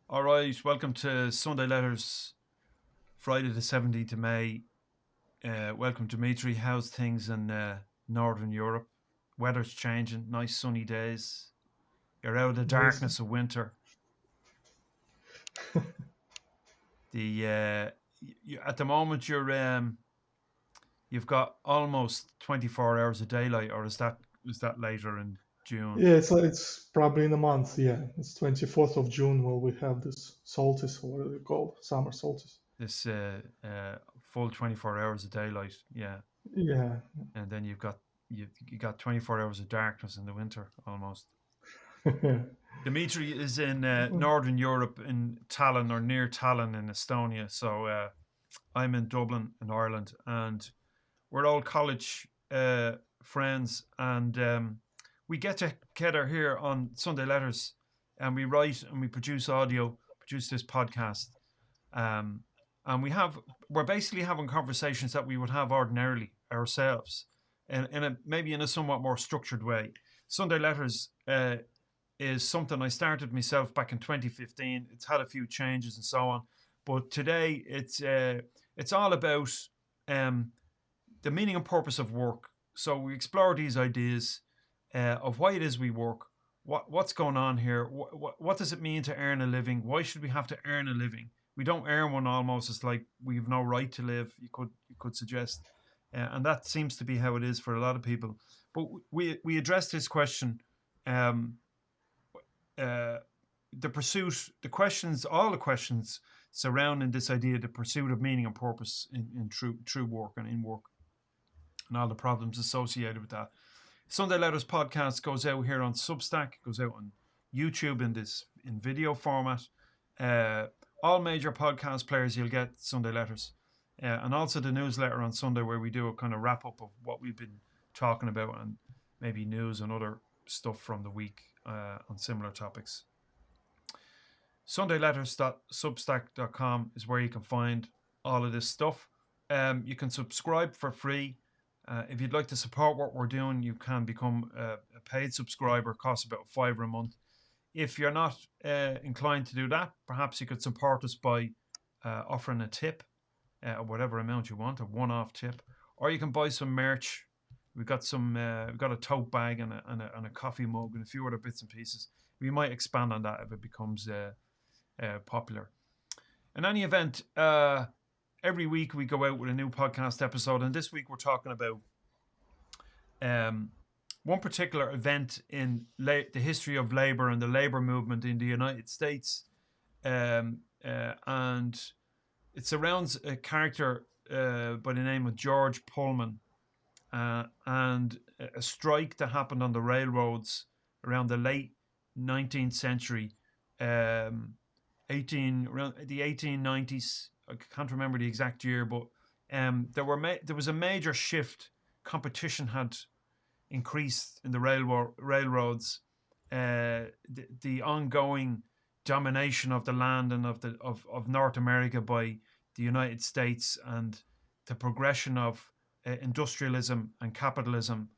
All right, welcome to Sunday Letters, Friday the 17th of May. Welcome, Dimitri. How's things in Northern Europe? Weather's changing, nice sunny days. You're out of the Nice. darkness of winter. At the moment you've got almost 24 hours of daylight, or is that later in June? Yeah, it's probably in a month. Yeah, it's 24th of June where we have this solstice, or what is it called? Summer solstice. This full 24 hours of daylight, yeah, Yeah. and then you got 24 hours of darkness in the winter almost. Dimitri is in Northern Europe, in Tallinn or near Tallinn in Estonia. So I'm in Dublin in Ireland, and we're all college friends, and we get together here on Sunday Letters, and we write and we produce audio, produce this podcast, um, and we're basically having conversations that we would have ordinarily ourselves, maybe in a somewhat more structured way. Sunday Letters is something I started myself back in 2015. It's had a few changes and so on, but today it's all about um, the meaning and purpose of work. So we explore these ideas of why it is we work, what's going on here, what does it mean to earn a living, why should we have to earn a living? We don't earn one almost. It's like we have no right to live. You could suggest, and that seems to be how it is for a lot of people. But we address this question. Um, uh, the pursuit, the questions, all the questions surrounding this idea, the pursuit of meaning and purpose in true work and in work, and all the problems associated with that. Sunday Letters podcast goes out here on Substack, goes out on YouTube in video format. Uh, all major podcast players, you'll get Sunday Letters, and also the newsletter on Sunday, where we do a kind of wrap up of what we've been talking about and maybe news and other stuff from the week on similar topics. Sundayletters.substack.com is where you can find all of this stuff. You can subscribe for free. If you'd like to support what we're doing, you can become a paid subscriber. It costs about £5 a month. If you're not inclined to do that, perhaps you could support us by offering a tip, whatever amount you want, a one-off tip, or you can buy some merch. We've got a tote bag and a coffee mug and a few other bits and pieces. We might expand on that if it becomes popular. In any event, every week we go out with a new podcast episode, and this week we're talking about one particular event in the history of labor and the labor movement in the United States, and it surrounds a character by the name of George Pullman, and a strike that happened on the railroads around the late 19th century, around the 1890s. I can't remember the exact year, but there was a major shift. Competition had increased in the railroads. The ongoing domination of the land and of North America by the United States, and the progression of industrialism and capitalism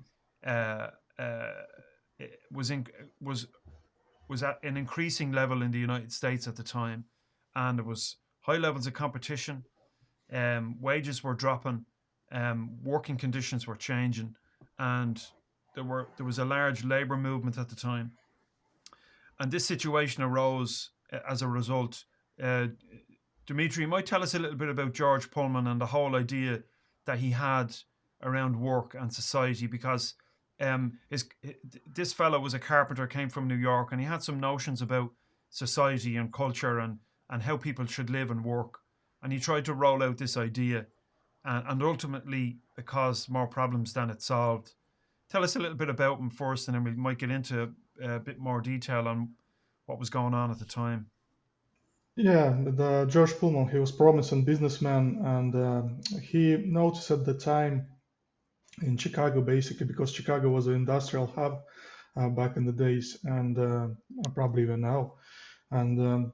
uh, uh, was at an increasing level in the United States at the time, and there was high levels of competition. Wages were dropping, working conditions were changing, and there was a large labor movement at the time. And this situation arose as a result. Dimitri, you might tell us a little bit about George Pullman and the whole idea that he had around work and society, because this fellow was a carpenter, came from New York, and he had some notions about society and culture and how people should live and work. And he tried to roll out this idea, and ultimately it caused more problems than it solved. Tell us a little bit about him first, and then we might get into a bit more detail on what was going on at the time. Yeah, the George Pullman, he was promising businessman, and he noticed at the time in Chicago, basically, because Chicago was an industrial hub back in the days, and probably even now. And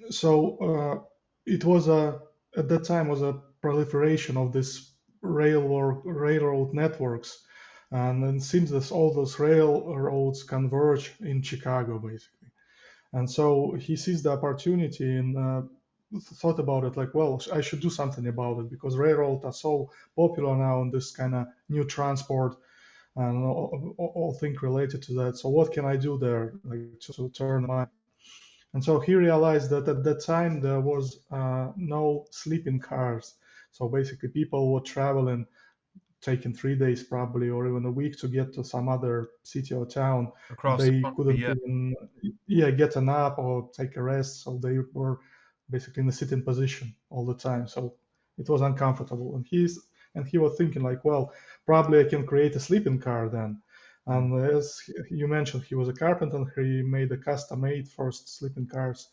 so it was at that time was a proliferation of this railroad networks, and it seems that all those railroads converge in Chicago, basically. And so he sees the opportunity and thought about it like, well, I should do something about it because railroads are so popular now in this kind of new transport and all things related to that. So what can I do there, like to turn my? And so he realized that at that time there was no sleeping cars. So basically, people were traveling, taking 3 days probably, or even a week to get to some other city or town, and Across the they country, couldn't yeah. even, yeah, get a nap or take a rest. So they were basically in a sitting position all the time. So it was uncomfortable. And he was thinking like, well, probably I can create a sleeping car then. Mm. And as you mentioned, he was a carpenter. And he made a custom-made first sleeping cars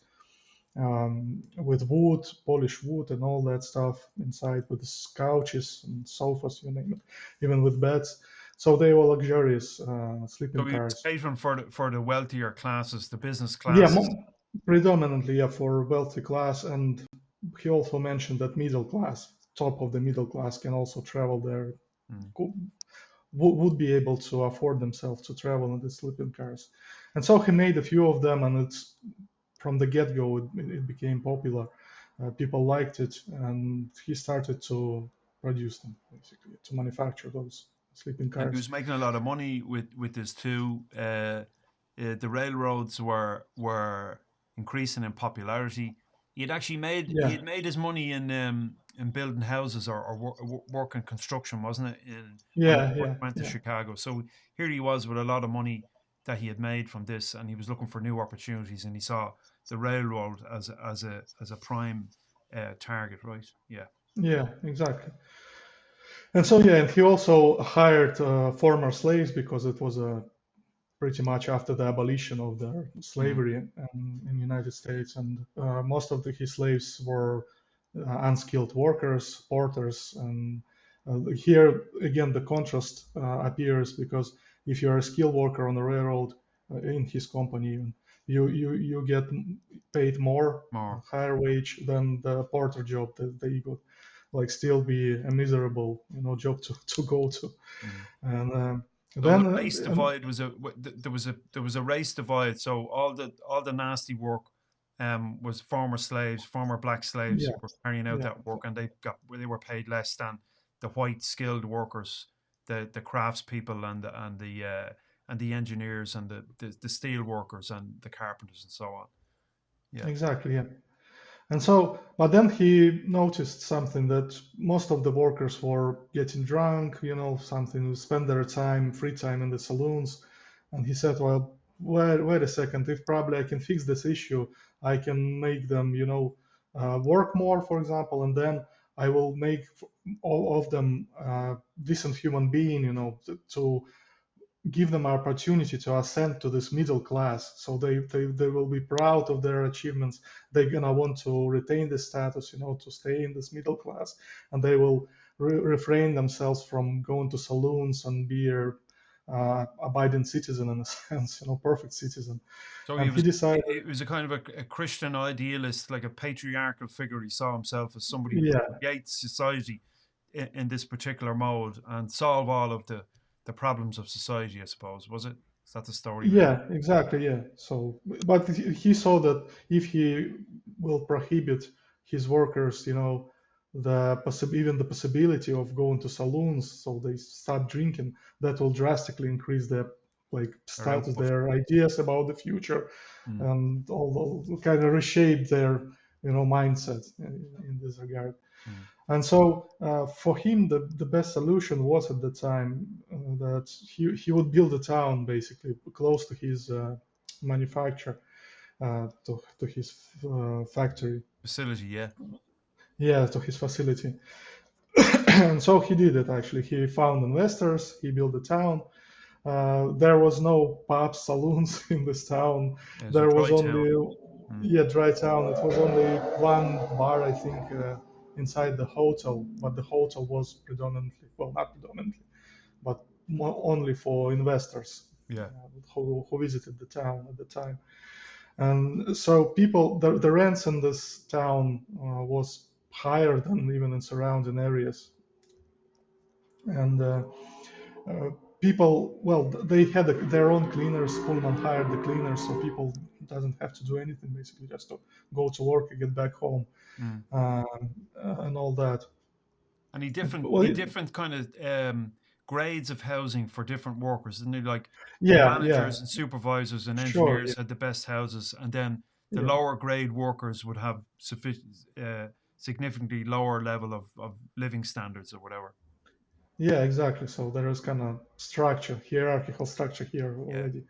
with wood, polished wood, and all that stuff inside, with couches and sofas, you name it, even with beds. So they were luxurious So sleeping he was cars. catering for the wealthier classes, the business Yeah, classes. predominantly, yeah, for wealthy class, and he also mentioned that middle class, top of the middle class, can also travel there, Mm. would be able to afford themselves to travel in the sleeping cars. And so he made a few of them, and it's from the get-go it became popular. People liked it, and he started to produce them, basically, to manufacture those sleeping And he cars. was making a lot of money with this too. The railroads were increasing in popularity. He Yeah, had made his money in building houses or work in construction, wasn't it? When he yeah, first yeah, went to yeah, Chicago. So here he was with a lot of money that he had made from this, and he was looking for new opportunities, and he saw the railroad as a prime target, right? Yeah. yeah, exactly. And so yeah, and he also hired former slaves because it was pretty much after the abolition of the Mm. slavery in the United States, and most of his slaves were unskilled workers, porters, and here again the contrast appears because if you're a skilled worker on the railroad in his company, you get paid more, More. higher wage than the porter job that they got, like still be a miserable job to go to, Mm. and So the then race divide was there was a race divide. So all the nasty work was former slaves, former black slaves yeah, who were carrying out yeah, that work, and they were paid less than the white skilled workers, the craftspeople and the engineers and the steel workers and the carpenters and so on. Yeah. exactly, yeah. And so, but then he noticed something that most of the workers were getting drunk, something to spend their time, free time in the saloons. And he said, well, wait a second, if probably I can fix this issue, I can make them, work more, for example, and then I will make all of them decent human being, to give them opportunity to ascend to this middle class, so they will be proud of their achievements. They're gonna want to retain this status, to stay in this middle class, and they will refrain themselves from going to saloons and be a abiding citizen in a sense, perfect citizen. So And he decided, it was a kind of a Christian idealist, like a patriarchal figure. He saw himself as somebody who could yeah, create society in this particular mode and solve all of the problems of society, I suppose. Was it? Is that the story maybe? yeah, exactly, yeah. So, but he saw that if he will prohibit his workers, even the possibility of going to saloons, so they start drinking, that will drastically increase their like Or status, output? their ideas about the future, Mm. and all kind of reshape their mindset in this regard. Mm. And so for him, the best solution was at the time that he would build a town basically close to his manufacture, to his factory, Facility, yeah. yeah, to his facility. And so he did it actually. He found investors, he built a town. There was no pubs, saloons in this town. It was a There was dry town. only, Mm. yeah, dry town. It was only one bar, I think, inside the hotel, but the hotel was predominantly, well, not predominantly, but only for investors Yeah. who visited the town at the time. And so people, the rents in this town was higher than even in surrounding areas. And uh, people, well, they had their own cleaners. Pullman hired the cleaners, so people doesn't have to do anything, basically just to go to work and get back home, Mm. and all that. And Well, he different kind of grades of housing for different workers, isn't he? Like the yeah, yeah, managers and supervisors and sure, yeah, engineers had the best houses, and then the yeah, lower grade workers would have significantly lower level of living standards or whatever. yeah, exactly. So there is kind of structure, hierarchical structure here Yeah, already.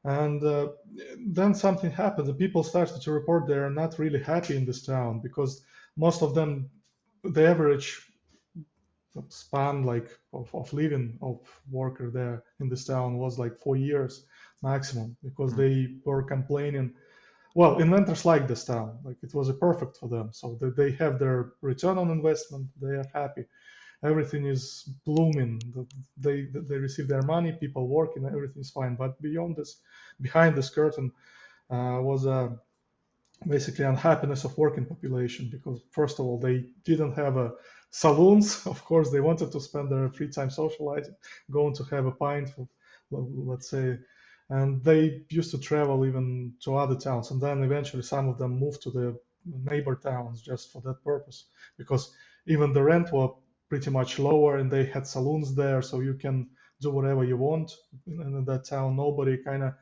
And then something happened. The people started to report they're not really happy in this town because most of them, the average span like of living of worker there in this town was like 4 years maximum, because mm. they were complaining. Well, inventors like this town, like it was perfect for them, so they have their return on investment, they are happy, everything is blooming, they receive their money, people working, everything's fine. But beyond this, behind this curtain, was basically unhappiness of working population, because first of all they didn't have a saloons. Of course they wanted to spend their free time socializing, going to have a pint of, let's say, and they used to travel even to other towns, and then eventually some of them moved to the neighbor towns just for that purpose, because even the rent were pretty much lower and they had saloons there, so you can do whatever you want in that town. Nobody kind of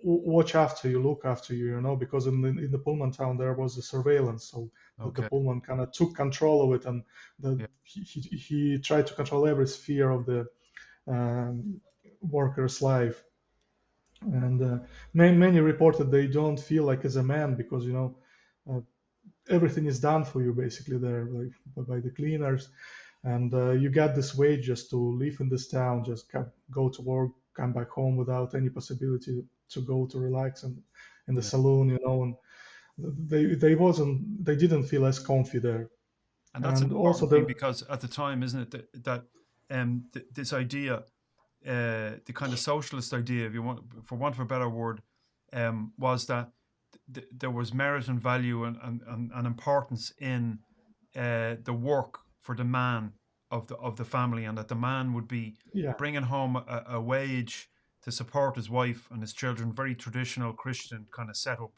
watch after you, look after you, because in the Pullman town there was a surveillance, so the Okay. Pullman kind of took control of it, and Yeah. he tried to control every sphere of the um, worker's life. And many reported they don't feel like as a man, because uh, everything is done for you basically there, like by the cleaners, and you get this wage just to live in this town, just go to work, come back home without any possibility to go to relax in the Yeah. saloon, and they didn't feel as comfy there. And that's an And also important thing the because at the time, isn't it, this idea, the kind of socialist idea, if you want, for want of a better word, was that there was merit and value and importance in the work for the man of the family, and that the man would be yeah, bringing home a wage to support his wife and his children. Very traditional Christian kind of setup.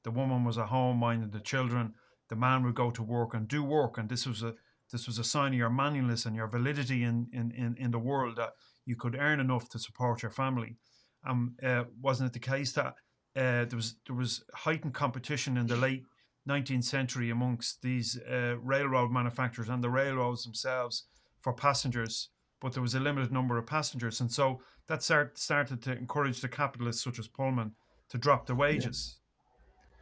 The woman was at home minding the children. The man would go to work and do work, and this was a sign of your manliness and your validity in the world, that you could earn enough to support your family. Wasn't it the case that there was heightened competition in the late 19th century amongst these railroad manufacturers and the railroads themselves for passengers, but there was a limited number of passengers, and so that started to encourage the capitalists such as Pullman to drop the yeah, wages,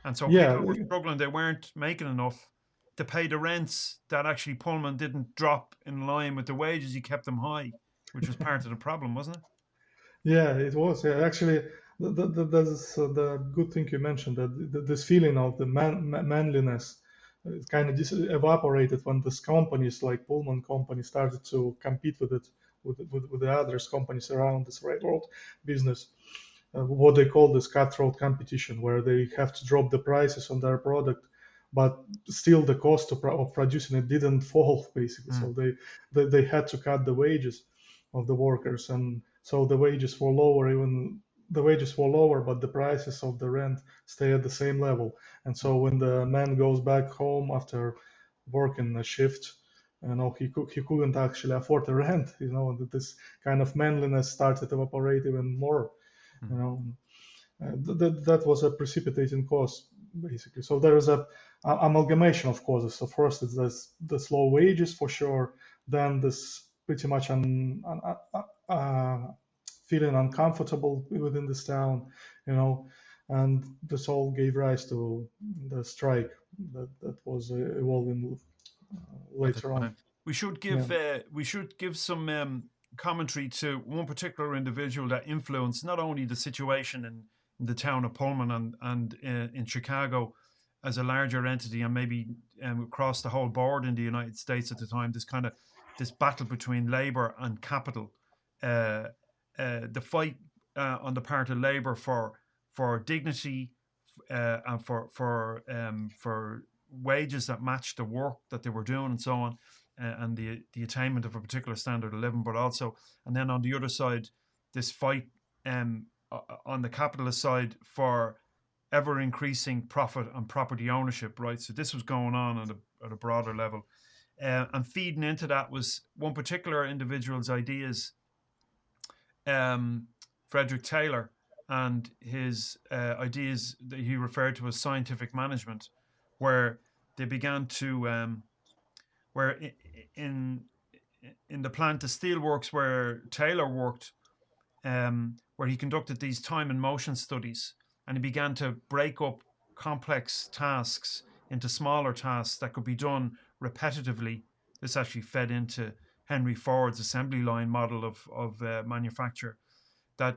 and so yeah, people were struggling; they weren't making enough to pay the rents that actually Pullman didn't drop in line with the wages. He kept them high, which was part of the problem, wasn't it? yeah, it was. Yeah, actually, that's the good thing you mentioned, that this feeling of the manliness kind of evaporated when these companies like Pullman company started to compete with it, with the other companies around this railroad business. What they call this cutthroat competition, where they have to drop the prices on their product, but still the cost of producing it didn't fall basically. Mm. So they had to cut the wages of the workers, and so the wages were lower. Even the wages were lower, but the prices of the rent stay at the same level. And so when the man goes back home after working a shift, he couldn't actually afford the rent. This kind of manliness started to evaporate even more. you Mm. know that was a precipitating cause basically. So there is a amalgamation of causes. So first it's this low wages for sure, then this pretty much feeling uncomfortable within this town, and this all gave rise to the strike that was evolving At the later on. time. Yeah, We should give some commentary to one particular individual that influenced not only the situation in the town of Pullman and in Chicago as a larger entity, and maybe across the whole board in the United States at the time. This battle between labor and capital, uh, the fight on the part of labor for dignity, and for wages that matched the work that they were doing, and so on. and the attainment of a particular standard of living, but also, and then on the other side, this fight on the capitalist side for ever increasing profit and property ownership, right? So this was going on at a broader level. And feeding into that was one particular individual's ideas, Frederick Taylor, and his ideas that he referred to as scientific management, where they began to, where in in the plant, the steelworks where Taylor worked, where he conducted these time and motion studies, and he began to break up complex tasks into smaller tasks that could be done repetitively. This actually fed into Henry Ford's assembly line model of manufacture. That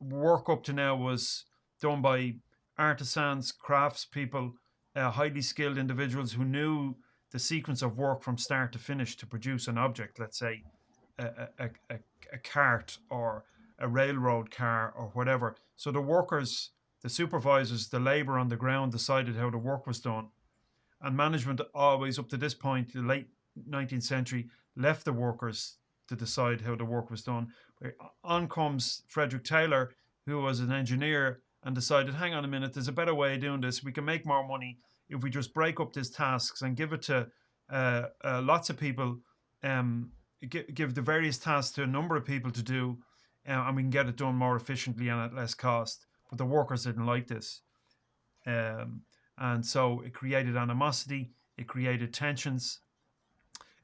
work up to now was done by artisans, craftspeople, highly skilled individuals who knew the sequence of work from start to finish to produce an object, let's say a cart or a railroad car or whatever. So the workers, the supervisors, the labor on the ground decided how the work was done. And management always, up to this point, the late 19th century, left the workers to decide how the work was done. On comes Frederick Taylor, who was an engineer, and decided, hang on a minute, there's a better way of doing this. We can make more money if we just break up these tasks and give it to lots of people, give the various tasks to a number of people to do, and we can get it done more efficiently and at less cost. But the workers didn't like this. And so it created animosity, it created tensions.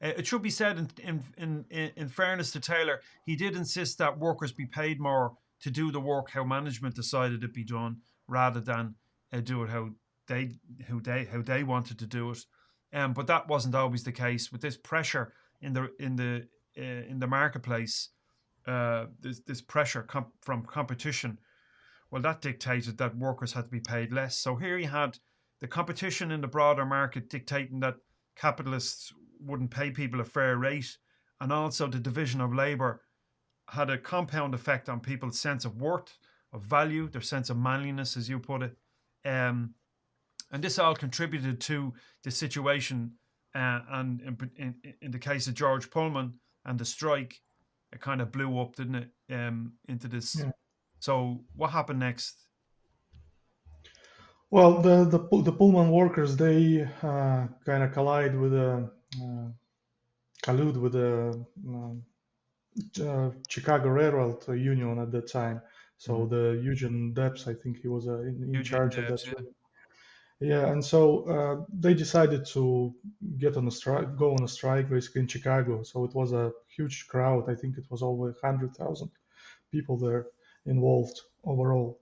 It should be said, in fairness to Taylor, he did insist that workers be paid more to do the work how management decided it be done, rather than do it how they wanted to do it. But that wasn't always the case. With this pressure in the marketplace, this pressure from competition, well, that dictated that workers had to be paid less. So here you had the competition in the broader market dictating that capitalists wouldn't pay people a fair rate, and also the division of labour had a compound effect on people's sense of worth, of value, their sense of manliness, as you put it. And this all contributed to the situation. And in the case of George Pullman and the strike, it kind of blew up, didn't it, into this. Yeah. So what happened next? Well, the Pullman workers, they kind of collude with the Chicago Railroad Union at that time. So the Eugene Debs, I think he was in Eugene charge of that Debs, yeah. union. Yeah, and so they decided to go on a strike basically in Chicago. So it was a huge crowd. I think it was over 100,000 people there involved overall.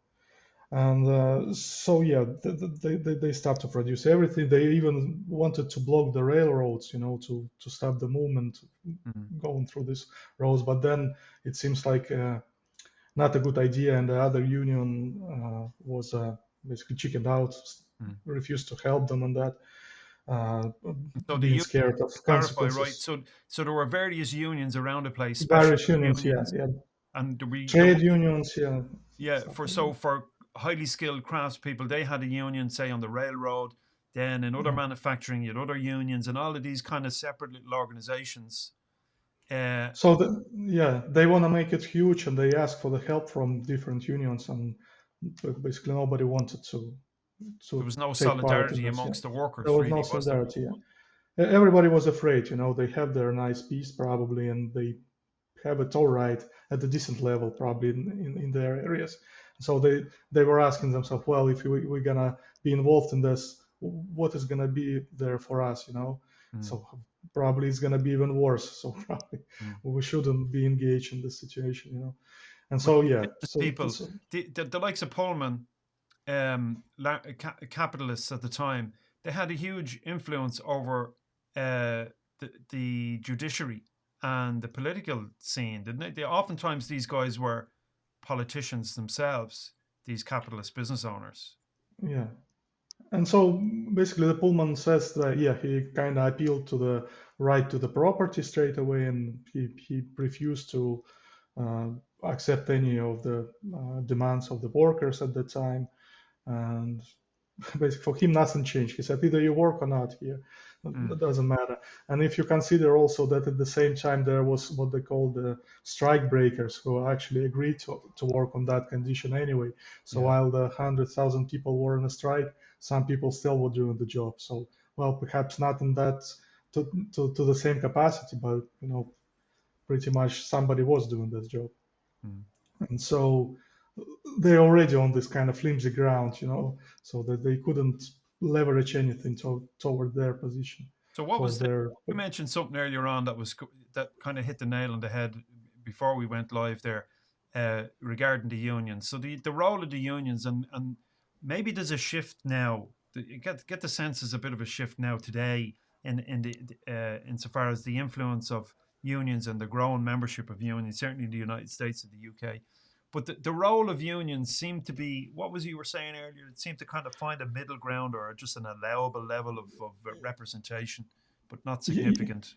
And so yeah, they start to produce everything. They even wanted to block the railroads, to stop the movement going through these roads. But then it seems like not a good idea, and the other union was basically chickened out, refused to help them on that, So the being union, scared of to clarify, right? consequences. So there were various unions around the place, special Various unions, yeah, unions, yeah, and there trade was, unions, yeah, yeah, stuff for like that. so for highly skilled craftspeople, they had a union, say on the railroad. Then in other Yeah. manufacturing, you had other unions, and all of these kind of separate little organizations. Uh, So yeah, they want to make it huge, and they ask for the help from different unions, and basically nobody wanted to there was no take part in solidarity this. Yeah, amongst the there workers, was no really, was there? solidarity. Yeah. Everybody was afraid. They have their nice peace probably, and they have it all right at a decent level probably in their areas. So they were asking themselves, well, if we're gonna be involved in this, what is gonna be there for us? Mm, So probably it's gonna be even worse. So probably mm. we shouldn't be engaged in this situation. And But so the yeah, business so, people, so the likes of Pullman, capitalists at the time, they had a huge influence over the judiciary and the political scene, didn't they? Oftentimes these guys were politicians themselves, these capitalist business owners. yeah. And so basically, the Pullman says that yeah, he kind of appealed to the right to the property straight away, and he refused to uh, accept any of the demands of the workers at the time. And Basically, for him, nothing changed. He said either you work or not here. Mm. It doesn't matter. And if you consider also that at the same time there was what they call the strike breakers who actually agreed to work on that condition anyway. So Yeah. while the 100,000 people were on a strike, some people still were doing the job. So, well, perhaps not in that to the same capacity, but pretty much somebody was doing this job. Mm. And so they're already on this kind of flimsy ground, so that they couldn't leverage anything toward their position, So what toward was the, their. you mentioned something earlier on that kind of hit the nail on the head before we went live there, regarding the unions. So the role of the unions, and maybe there's a shift now. You get the sense there's a bit of a shift now today in the insofar as the influence of unions and the growing membership of unions, certainly in the United States and the UK. But the role of unions seemed to be, what was you were saying earlier? It seemed to kind of find a middle ground or just an allowable level of representation, but not significant.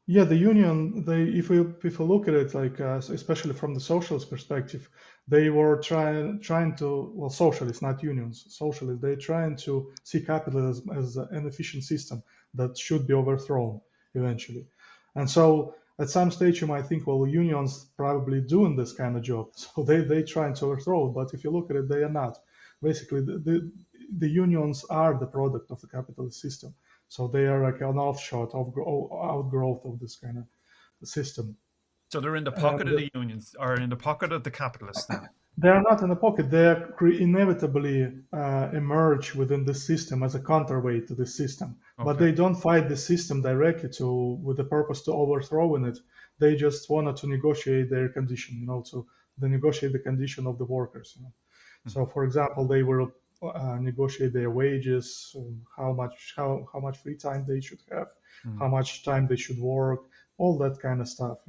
Yeah, the union, if we look at it, like especially from the socialist perspective, they were trying to, well, socialists, not unions, socialists, they're trying to see capitalism as an efficient system that should be overthrown eventually. And so at some stage you might think, well, unions probably doing this kind of job, so they trying to overthrow it. But if you look at it, they are not. Basically, the unions are the product of the capitalist system. So they are like an offshoot of outgrowth of this kind of system. So they're in the pocket of And the unions or in the pocket of the capitalists then. they are not in the pocket. They are inevitably emerge within the system as a counterweight to the system. But Okay. they don't fight the system directly with the purpose to overthrow it. They just wanted to negotiate their condition, to they negotiate the condition of the workers. Mm. So, for example, they will negotiate their wages, how much free time they should have, how Mm. much time they should work, all that kind of stuff.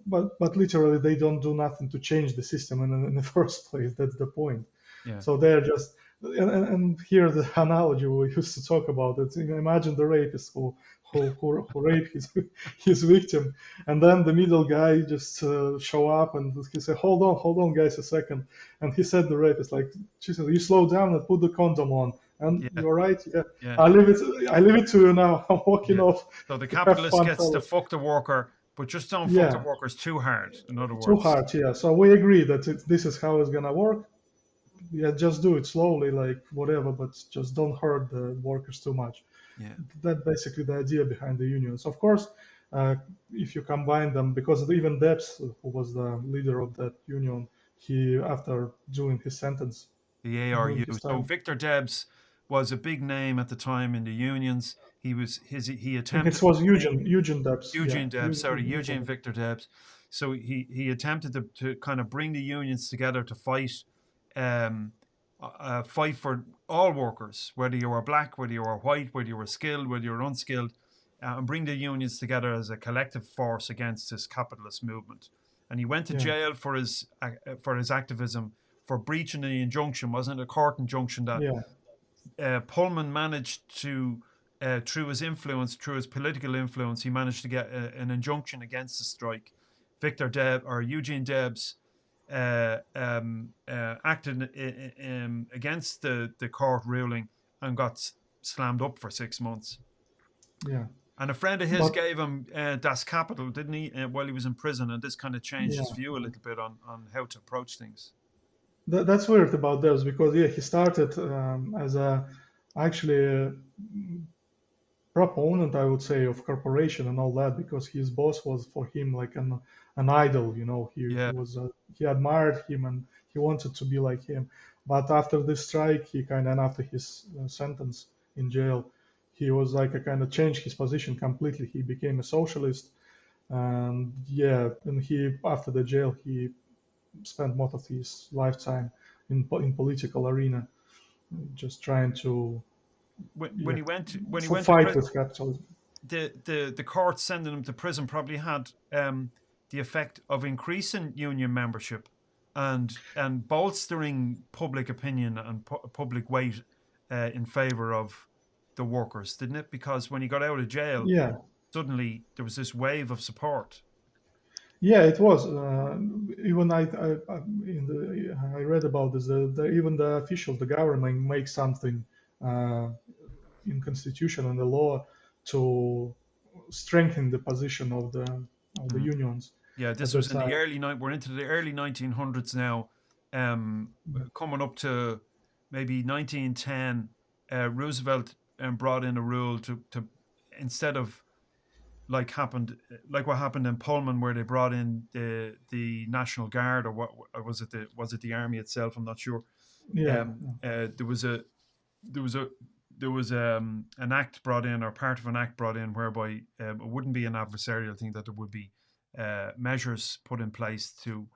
But literally they don't do nothing to change the system in the first place. That's the point. Yeah. So they're just and here the analogy we used to talk about it. Imagine the rapist who raped his victim, and then the middle guy just show up and he said, hold on, guys, a second. And he said the rapist like, Jesus, you slow down and put the condom on. And Yeah. you're right. Yeah, Yeah. I leave it to you now. I'm walking Yeah. off. So the Have capitalist fun, gets to fellas. fuck the worker, but just don't fuck the Yeah. workers too hard. In other Too words. hard, yeah. So we agree that this is how it's gonna work. Yeah, just do it slowly, like whatever, but just don't hurt the workers too much. Yeah. That's basically the idea behind the unions. Of course, uh, if you combine them, because even Debs, who was the leader of that union, he after doing his sentence, The doing ARU. his So time, Victor Debs was a big name at the time in the unions. He I think it attempted to was bring Eugene Debs, yeah, Eugene Debs, sorry, Eugene Eugene. Victor Debs. So he attempted to kind of bring the unions together to um, fight for all workers, whether you were black, whether you were white, whether you were skilled, whether you were unskilled, and bring the unions together as a collective force against this capitalist movement. And he went to Yeah, jail for his activism for breaching the injunction. Wasn't it a court injunction that yeah, Pullman managed to, through his influence, through his political influence, he managed to get an injunction against the strike. Eugene Debs acted against the court ruling and got slammed up for 6 months. yeah. And a friend of his But gave him Das Kapital, didn't he, while he was in prison? And this kind of changed yeah, his view a little bit on how to approach things. that's weird about Debs because yeah, he started as a actually proponent, I would say, of corporation and all that because his boss was for him like an idol. He Yeah, was he admired him and he wanted to be like him. But after this strike, he kind of and after his sentence in jail, he was like a kind of changed his position completely. He became a socialist, and yeah, and he after the jail he spent most of his lifetime in political arena, just trying to when yeah when he went to fight prison, with capitalism. the court sending him to prison probably had the effect of increasing union membership and bolstering public opinion and public weight in favor of the workers, didn't it? Because when he got out of jail, Yeah, suddenly there was this wave of support. Yeah, it was. Even I read about this. Even the officials, the government, makes something uh, in constitution and the law to strengthen the position of the Mm. unions Yeah, at this that was in the time. early night. We're into the early 1900s now. Um, Coming up to maybe 1910, Roosevelt brought in a rule to instead of like what happened in Pullman, where they brought in the National Guard, or what or was it the army itself? I'm not sure. Yeah, There was a there was a there was an act brought in, or part of an act brought in, whereby it wouldn't be an adversarial thing, that there would be measures put in place to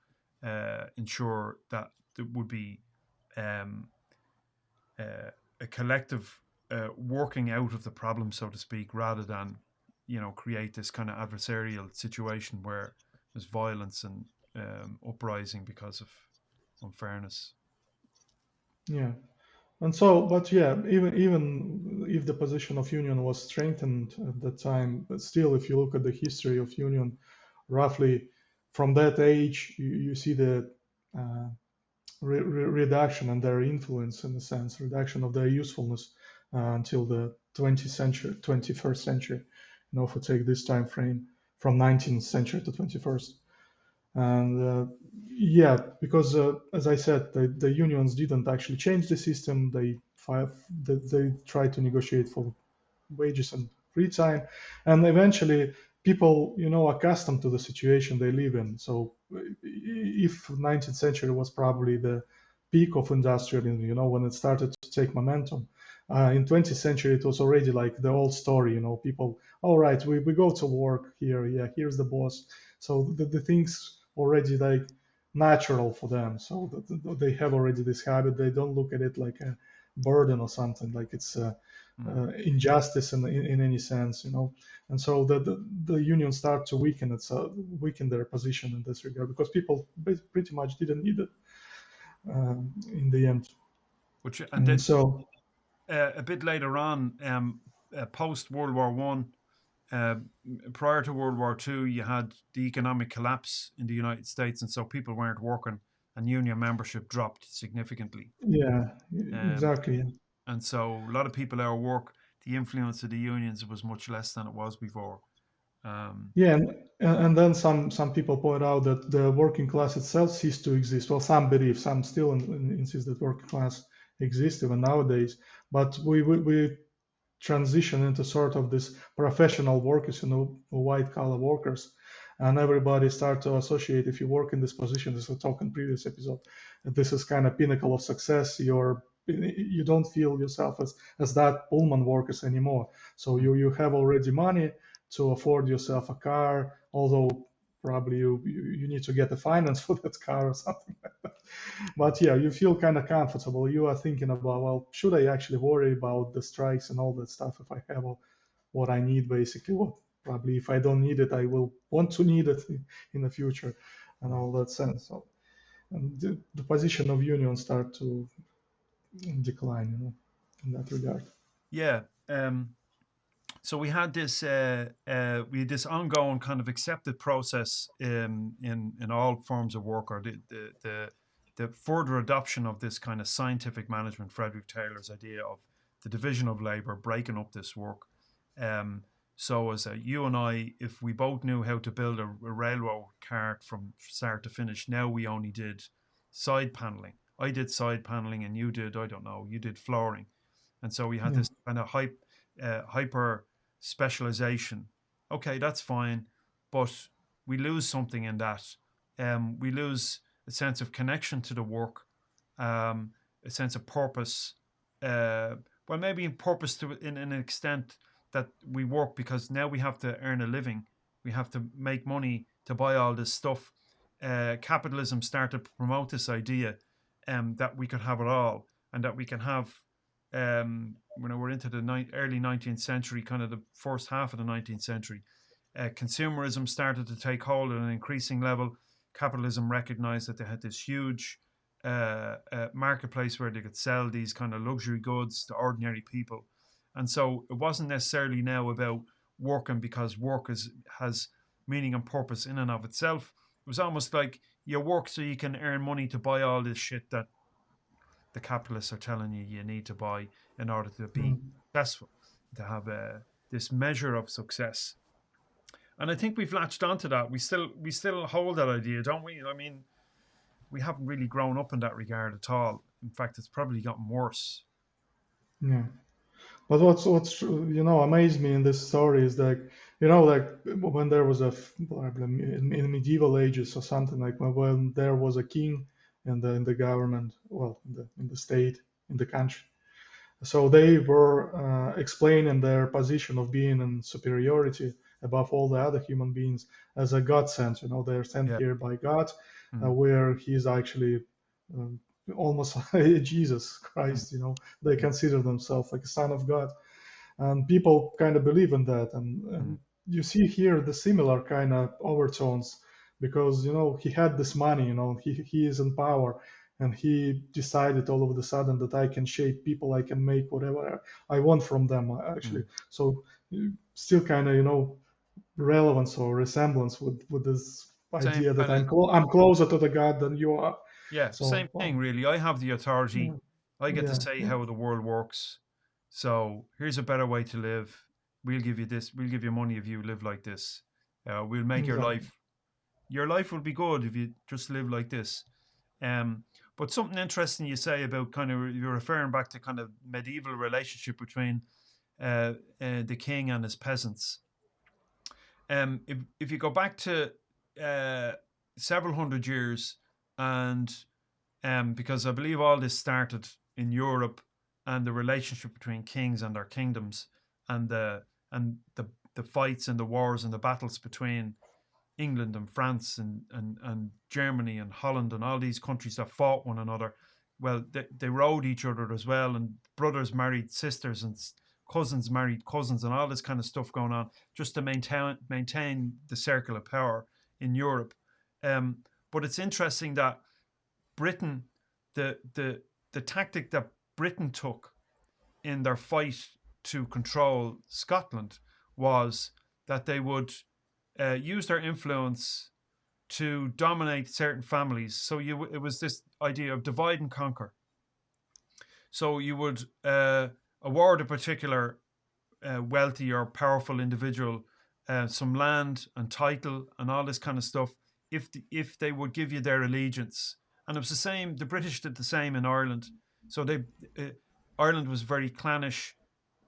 ensure that there would be um, a collective working out of the problem, so to speak, rather than create this kind of adversarial situation where there's violence and uprising because of unfairness. yeah. And so, but yeah, even if the position of union was strengthened at that time, but still, if you look at the history of union, roughly from that age, you see the uh, reduction and their influence, in a sense, reduction of their usefulness until the 20th century, 21st century. If we take this time frame from 19th century to 21st. And yeah, because as I said, the unions didn't actually change the system. They tried to negotiate for wages and free time, and eventually people, accustomed to the situation they live in. So if 19th century was probably the peak of industrialism, when it started to take momentum. In 20th century, it was already like the old story, people, all right, we go to work here, yeah, here's the boss. So the things already like natural for them. So they have already this habit. They don't look at it like a burden or something, like it's Mm. injustice in any sense, and so the unions start to weaken their position in this regard because people pretty much didn't need it in the end. Which and And then so a bit later on, post World War One, uh, prior to World War Two, you had the economic collapse in the United States, and so people weren't working, and union membership dropped significantly. yeah, Um, exactly. and so a lot of people out of work. The influence of the unions was much less than it was before. Um, Yeah, and then some people point out that the working class itself ceased to exist. Well, some believe, some still insist that working class exists even nowadays. But we transition into sort of this professional workers, white collar workers, and everybody start to associate. If you work in this position, as we talked in previous episode, this is kind of pinnacle of success. You don't feel yourself as that Pullman workers anymore. So mm, you have already money to afford yourself a car, although probably you need to get the finance for that car or something like that. mm. But yeah, you feel kind of comfortable. You are thinking about, well, should I actually worry about the strikes and all that stuff if I have what I need, basically? Well, probably if I don't need it, I will want to need it in the future and Mm. all that sense. So, and the position of unions start to decline, in that regard. Yeah. So we had this ongoing kind of accepted process in all forms of work, or the further adoption of this kind of scientific management, Frederick Taylor's idea of the division of labor, breaking up this work. Um, so as you and I, if we both knew how to build a railroad cart from start to finish, now we only did side paneling. I did side paneling, and you did, I don't know, you did flooring, and so we had Yeah, this kind of hyper specialization. Okay, that's fine, but we lose something in that. We lose a sense of connection to the work, a sense of purpose. Uh, well, maybe in purpose to in an extent that we work because now we have to earn a living. We have to make money to buy all this stuff. Capitalism started to promote this idea that we could have it all, and that we can have when we're into the early 19th century, kind of the first half of the 19th century, consumerism started to take hold at an increasing level. Capitalism recognized that they had this huge marketplace where they could sell these kind of luxury goods to ordinary people. And so it wasn't necessarily now about working because work has meaning and purpose in and of itself. It was almost like you work so you can earn money to buy all this shit that the capitalists are telling you you need to buy in order to be Mm. successful, to have this measure of success. And I think we've latched onto that. We still hold that idea, don't we? I mean, we haven't really grown up in that regard at all. In fact, it's probably gotten worse. Yeah. But what's amazed me in this story is that like when there was a problem in medieval ages or something, like when there was a king in the government, well, in the state, in the country. So they were explaining their position of being in superiority above all the other human beings as a God sent. They're sent Yeah. here by God, Mm, where He's actually um, almost Jesus mm, Christ. They mm, consider themselves like a son of God, and people kind of believe in that. And mm, you see here the similar kind of overtones because he had this money. He is in power, and he decided all of a sudden that I can shape people, I can make whatever I want from them, actually. mm. So still kind of relevance or resemblance with this Same idea that kind of, I'm closer to the God than you are. yeah, same So thing, really. I have the authority. yeah, I get to yeah, say yeah, how the world works. So here's a better way to live. We'll give you this. We'll give you money if you live like this. We'll make exactly. your life will be good if you just live like this. Um, but something interesting you say about kind of you're referring back to kind of medieval relationship between the king and his peasants. If you go back to uh, several hundred years, and because I believe all this started in Europe, and the relationship between kings and their kingdoms, and the fights and the wars and the battles between England and France and Germany and Holland and all these countries that fought one another. Well, they rode each other as well, and brothers married sisters, and cousins married cousins, and all this kind of stuff going on just to maintain the circle of power in Europe. Um, but it's interesting that Britain, the tactic that Britain took in their fight to control Scotland was that they would use their influence to dominate certain families. So it was this idea of divide and conquer. So you would award a particular wealthy or powerful individual some land and title and all this kind of stuff if they would give you their allegiance. And it was the same. The British did the same in Ireland. So uh, Ireland was very clannish.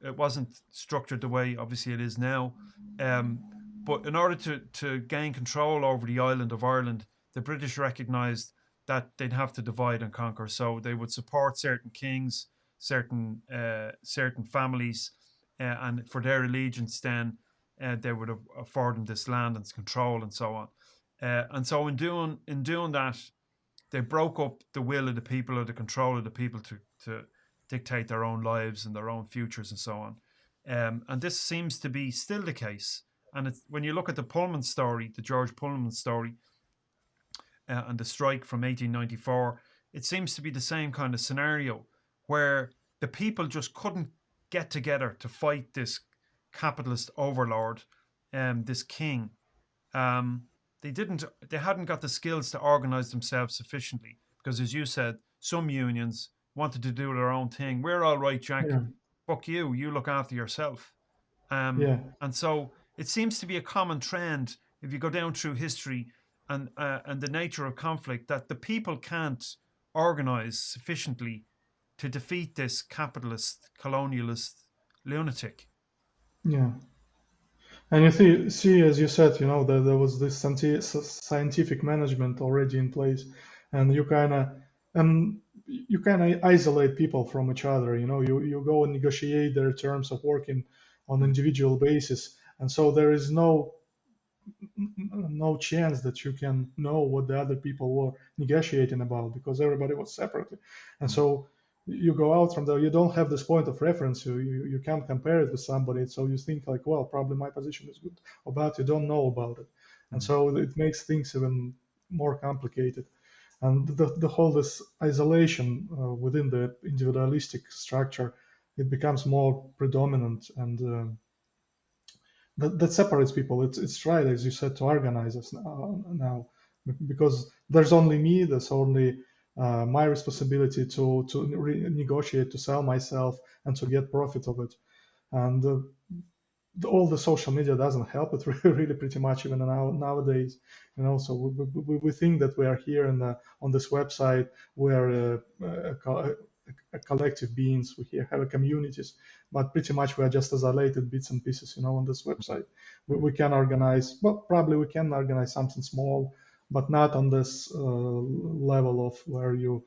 It wasn't structured the way obviously it is now. Um, but in order to gain control over the island of Ireland, the British recognised that they'd have to divide and conquer. So they would support certain kings, certain families, and for their allegiance, then they would afford them this land and control and so on. And so in doing that, they broke up the will of the people or the control of the people to dictate their own lives and their own futures and so on. And this seems to be still the case. And when you look at the Pullman story, the George Pullman story, and the strike from 1894, it seems to be the same kind of scenario where the people just couldn't get together to fight this capitalist overlord, this king. Um, they hadn't got the skills to organize themselves sufficiently because, as you said, some unions wanted to do their own thing. We're all right, Jack. Yeah, Fuck you. You look after yourself. yeah, And so it seems to be a common trend if you go down through history and the nature of conflict that the people can't organize sufficiently to defeat this capitalist colonialist lunatic. yeah. And you see, as you said, there was this scientific management already in place, and you kind of isolate people from each other. You go and negotiate their terms of working on Mm, individual basis, and so there is no chance that you can know what the other people were negotiating about because everybody was separately. And mm, so you go out from there, you don't have this point of reference, you can't compare it with somebody. So you think like, well, probably my position is good or bad, you don't know about it. And mm, so it makes things even more complicated. And the whole this isolation within the individualistic structure, it becomes more predominant, and that separates people. It's right, as you said, to organize us now, because there's only me. There's only my responsibility to negotiate, to sell myself, and to get profit of it. And all the social media doesn't help it really pretty much even nowadays, so we think that we are here on this website, we're a collective beings, we here have a communities, but pretty much we are just isolated bits and pieces, on this website. We can organize, well, probably we can organize something small, but not on this level of where you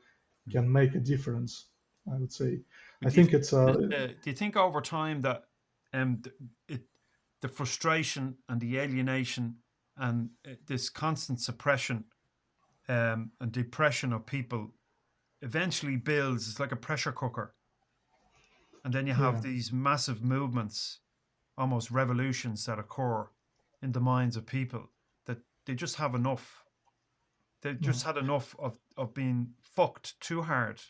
can make a difference, I would say. I Do you think think, it's do you think over time that um, it, the frustration and the alienation and this constant suppression and depression of people eventually builds? It's like a pressure cooker, and then you have yeah, these massive movements, almost revolutions that occur in the minds of people, that they just have enough. They've no, just had enough of being fucked too hard.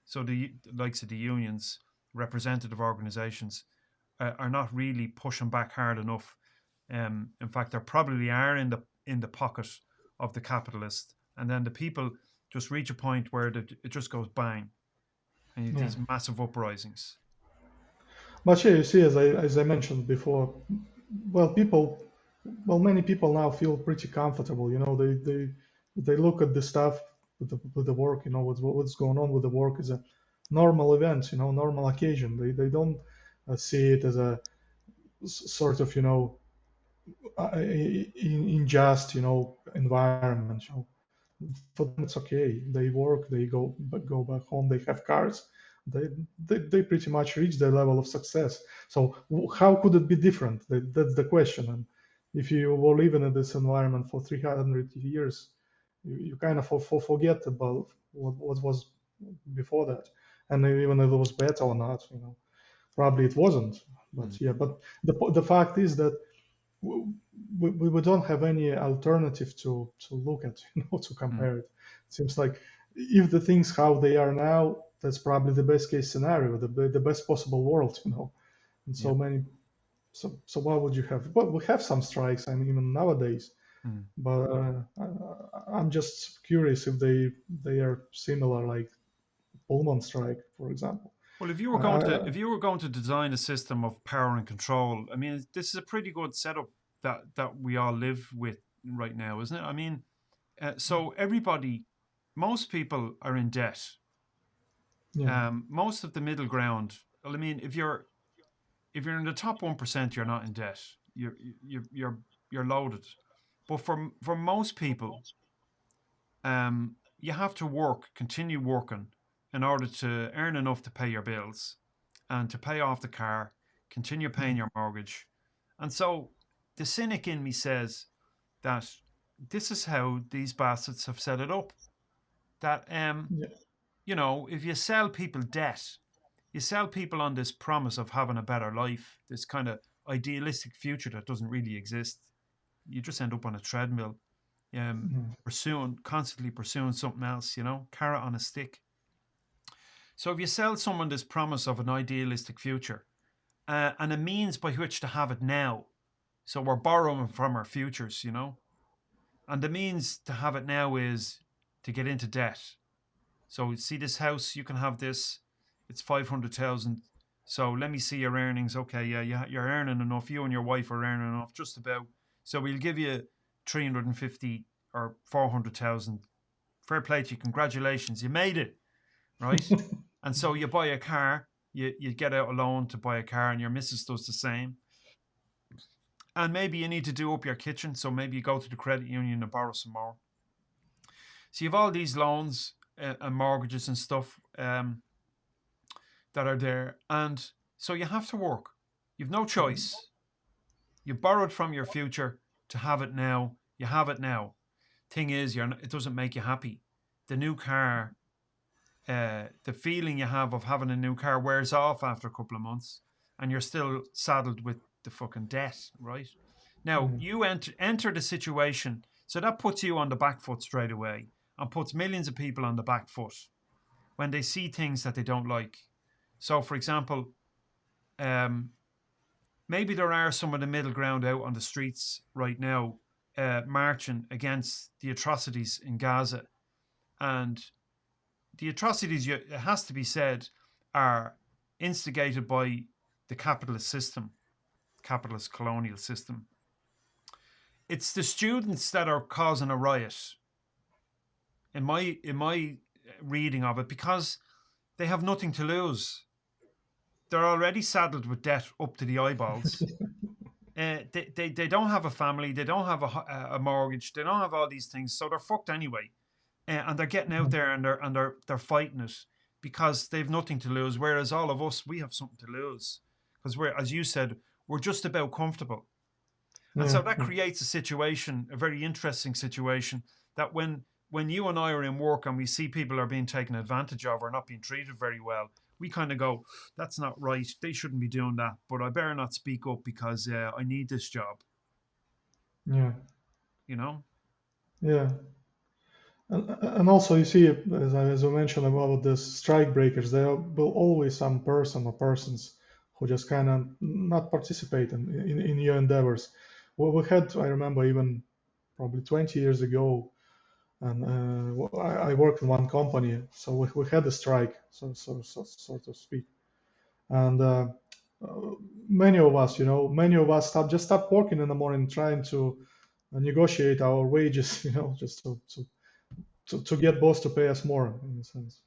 So the likes of the unions, representative organisations, are not really pushing back hard enough. In fact, they probably are in the pocket of the capitalist, and then the people just reach a point where it just goes bang, and you have yeah. these massive uprisings. But yeah, you see, as I mentioned before, well, many people now feel pretty comfortable. They look at the stuff with the work. What's going on with the work is a normal event. Normal occasion. They don't see it as a sort of unjust environment. For them it's okay. They work, they go back home, they have cars, they they pretty much reach their level of success. So how could it be different? That's the question. And if you were living in this environment for 300 years, you kind of forget about what was before that, and even if it was better or not. Probably it wasn't. Mm, But yeah, but the fact is that we don't have any alternative to look at, to mm, compare it. It seems like if the things how they are now, that's probably the best case scenario, the best possible world, and yeah. so many. So what would you have? Well, we have some strikes, I mean, even nowadays, Mm. but I'm just curious if they are similar, like Pullman Strike, for example. Well, if you were going to Uh, design a system of power and control, I mean, this is a pretty good setup that we all live with right now, isn't it? I mean, so everybody, most people are in debt. yeah, Most of the middle ground. Well, I mean, if you're in the top 1%, you're not in debt. You're loaded. But for most people, you have to work, continue working, in order to earn enough to pay your bills and to pay off the car, continue paying your mortgage. And so the cynic in me says that this is how these bastards have set it up. That yeah, if you sell people debt, you sell people on this promise of having a better life, this kind of idealistic future that doesn't really exist. You just end up on a treadmill, constantly pursuing something else, carrot on a stick. So if you sell someone this promise of an idealistic future, and a means by which to have it now, so we're borrowing from our futures, and the means to have it now is to get into debt. So see this house, you can have this. It's 500,000. So let me see your earnings. Okay, yeah, you're earning enough. You and your wife are earning enough, just about. So we'll give you 350 or 400,000. Fair play to you. Congratulations, you made it, right? And so you buy a car. You get out a loan to buy a car, and your missus does the same. And maybe you need to do up your kitchen, so maybe you go to the credit union and borrow some more. So you have all these loans and mortgages and stuff that are there, and so you have to work. You've no choice. You borrowed from your future to have it now. You have it now. Thing is, it doesn't make you happy. The new car, the feeling you have of having a new car wears off after a couple of months, and you're still saddled with the fucking debt, right? Now yeah, you enter the situation, so that puts you on the back foot straight away, and puts millions of people on the back foot when they see things that they don't like. So, for example, um, maybe there are some of the middle ground out on the streets right now, marching against the atrocities in Gaza. And the atrocities, it has to be said, are instigated by the capitalist system, capitalist colonial system. It's the students that are causing a riot, in my reading of it, because they have nothing to lose. They're already saddled with debt up to the eyeballs. They don't have a family, they don't have a mortgage, they don't have all these things, so they're fucked anyway. And they're getting out there and they're fighting it because they've nothing to lose. Whereas all of us, we have something to lose because we're, as you said, we're just about comfortable. And so that creates a situation, a very interesting situation, that when you and I are in work and we see people are being taken advantage of or not being treated very well, we kind of go, that's not right. They shouldn't be doing that. But I better not speak up because I need this job. Yeah. You know? Yeah. And also, you see, as I mentioned about the strike breakers, there will always some person or persons who just kind of not participate in your endeavors. Well, we had, I remember, even probably 20 years ago, and I worked in one company, so we had a strike, so to speak, and many of us, stopped working in the morning, trying to negotiate our wages, just to get boss to pay us more in a sense.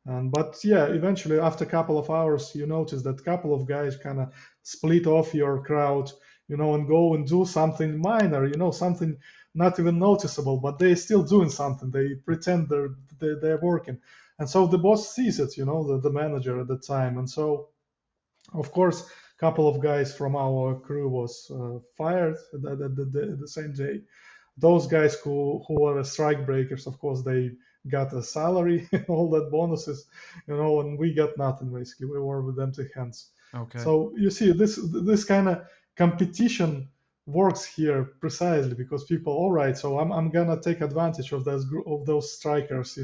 But yeah, eventually after a couple of hours, you notice that a couple of guys kind of split off your crowd, and go and do something minor, something not even noticeable, but they're still doing something. They pretend they're working, and so the boss sees it, the manager at the time, and so of course, a couple of guys from our crew was fired the same day. Those guys who were strike breakers, of course, they got a salary, all that bonuses, and we got nothing basically. We were with empty hands. Okay. So you see, this kind of competition works here precisely because people, all right, so I'm gonna take advantage of those strikers,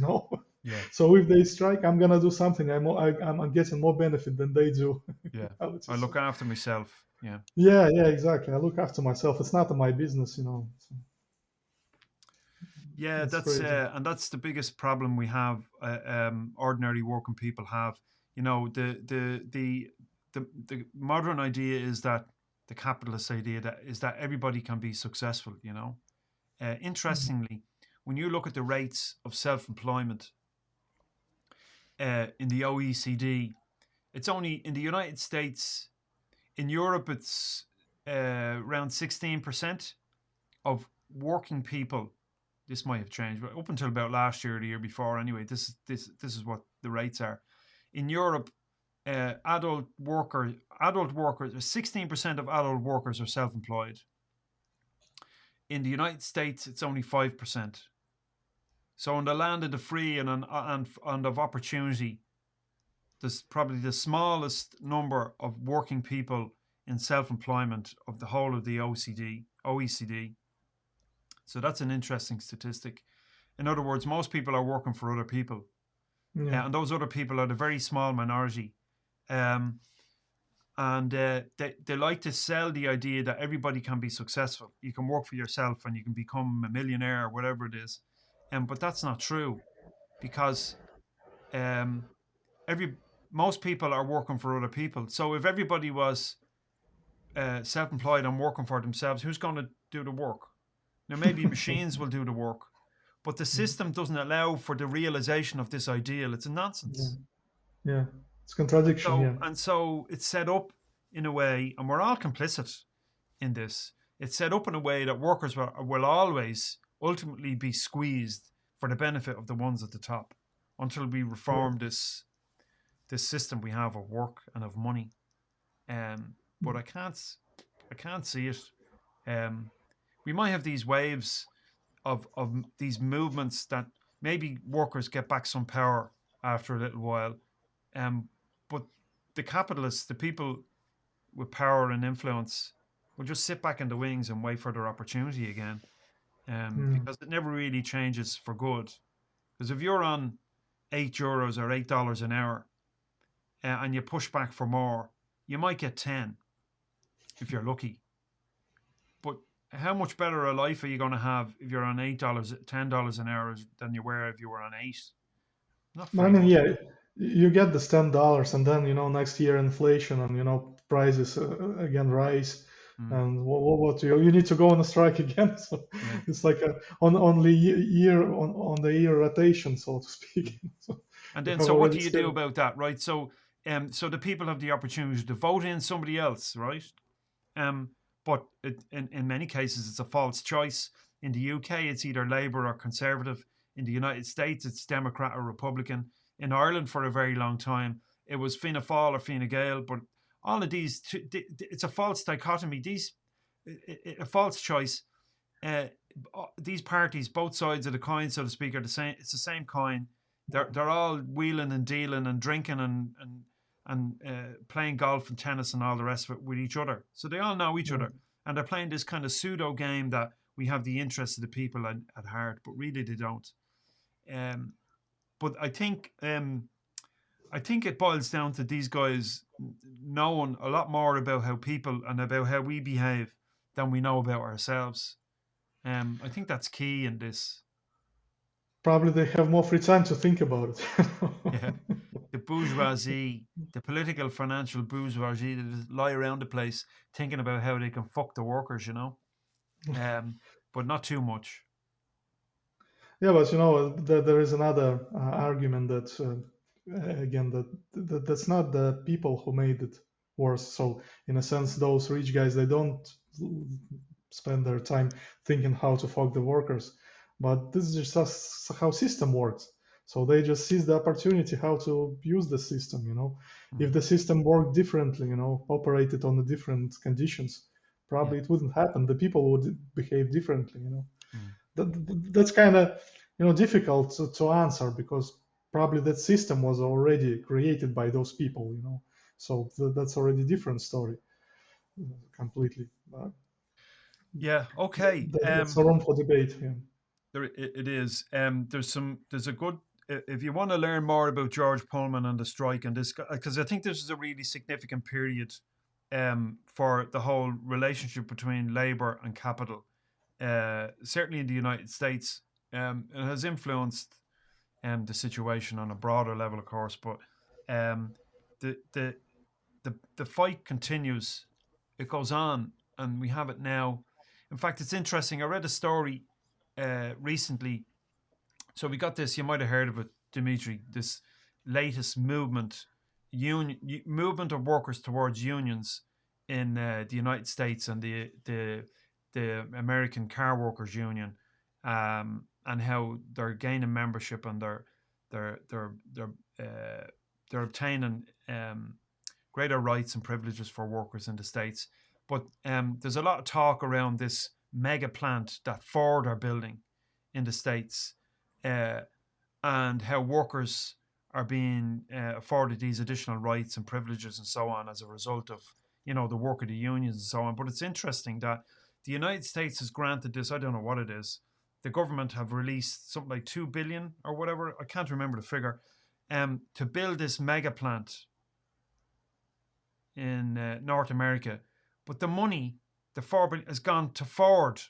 Yeah. So if they strike, I'm gonna do something. I'm getting more benefit than they do. Yeah. I look after myself. Yeah. Yeah, exactly. I look after myself. It's not my business, So Yeah, it's that's crazy. and that's the biggest problem we have. Ordinary working people have. The modern idea is that the capitalist idea that is that everybody can be successful. Interestingly, when you look at the rates of self-employment in the OECD, it's only in the United States. In Europe, it's around 16% of working people. This might have changed, but up until about last year or the year before, anyway, this is what the rates are. In Europe, adult workers, 16% of adult workers are self-employed. In the United States, it's only 5%. So in the land of the free and of opportunity, there's probably the smallest number of working people in self-employment of the whole of the OECD. So that's an interesting statistic. In other words, most people are working for other people. Yeah. And those other people are the very small minority. And they like to sell the idea that everybody can be successful. You can work for yourself and you can become a millionaire or whatever it is. But that's not true because um, most people are working for other people. So if everybody was self-employed and working for themselves, who's going to do the work? Now, maybe machines will do the work, but the system doesn't allow for the realization of this ideal. It's a nonsense. Yeah. It's contradiction. Yeah. And so it's set up in a way, and we're all complicit in this. It's set up in a way that workers will always ultimately be squeezed for the benefit of the ones at the top until we reform this system we have of work and of money. But I can't see it. We might have these waves of these movements that maybe workers get back some power after a little while. But the capitalists, the people with power and influence, will just sit back in the wings and wait for their opportunity again. Because it never really changes for good. Because if you're on €8 or $8 an hour and you push back for more, you might get 10. if you're lucky. But how much better a life are you going to have if you're on $8, $10 an hour than you were if you were on eight? Not But I very mean, much. yeah, you get this $10, and then next year inflation and prices again rise, Mm, and what you need to go on a strike again. So yeah. it's like on only year on the year rotation, so to speak. So And you then, have so what already do you do scheduled. about that, right? So the people have the opportunity to vote in somebody else, right? Um, but in many cases, it's a false choice. In the UK, it's either Labour or Conservative. In the United States, it's Democrat or Republican. In Ireland, for a very long time, it was Fianna Fáil or Fine Gael. But all of these, it's a false dichotomy. A false choice. Uh, these parties, both sides of the coin, so to speak, are the same. It's the same coin. They're all wheeling and dealing and drinking and playing golf and tennis and all the rest of it with each other. So they all know each Yeah. other, and they're playing this kind of pseudo game that we have the interests of the people at heart, but really they don't. Um, but I think it boils down to these guys knowing a lot more about how people and about how we behave than we know about ourselves. I think that's key in this. Probably they have more free time to think about it. Yeah, the bourgeoisie, the political financial bourgeoisie that just lie around the place thinking about how they can fuck the workers, but not too much. Yeah, but there is another argument that again that's not the people who made it worse. So in a sense, those rich guys, they don't spend their time thinking how to fuck the workers, but this is just how system works. So they just seize the opportunity how to use the system. If Mm, the system worked differently, operated on the different conditions, yeah. probably it wouldn't happen. The people would behave differently. Mm, That's kind of difficult to answer because probably that system was already created by those people. So that's already different story completely. yeah. Okay. That's a room for debate. Yeah. It is. There's a good. If you want to learn more about George Pullman and the strike and this, because I think this is a really significant period, for the whole relationship between labor and capital. Certainly in the United States, it has influenced the situation on a broader level, of course. But um, the the the fight continues. It goes on, and we have it now. In fact, it's interesting. I read a story recently. So we got this. You might have heard of it, Dimitri. This latest movement of workers towards unions in the United States and the American Car Workers Union, and how they're gaining membership and they're they're they're uh, they're obtaining greater rights and privileges for workers in the states. But there's a lot of talk around this mega plant that Ford are building in the states, uh, and how workers are being afforded these additional rights and privileges and so on as a result of the work of the unions and so on. But it's interesting that the United States has granted this. I don't know what it is. The government have released something like 2 billion or whatever. I can't remember the figure. To build this mega plant in North America, but the money, the 4 billion, has gone to Ford.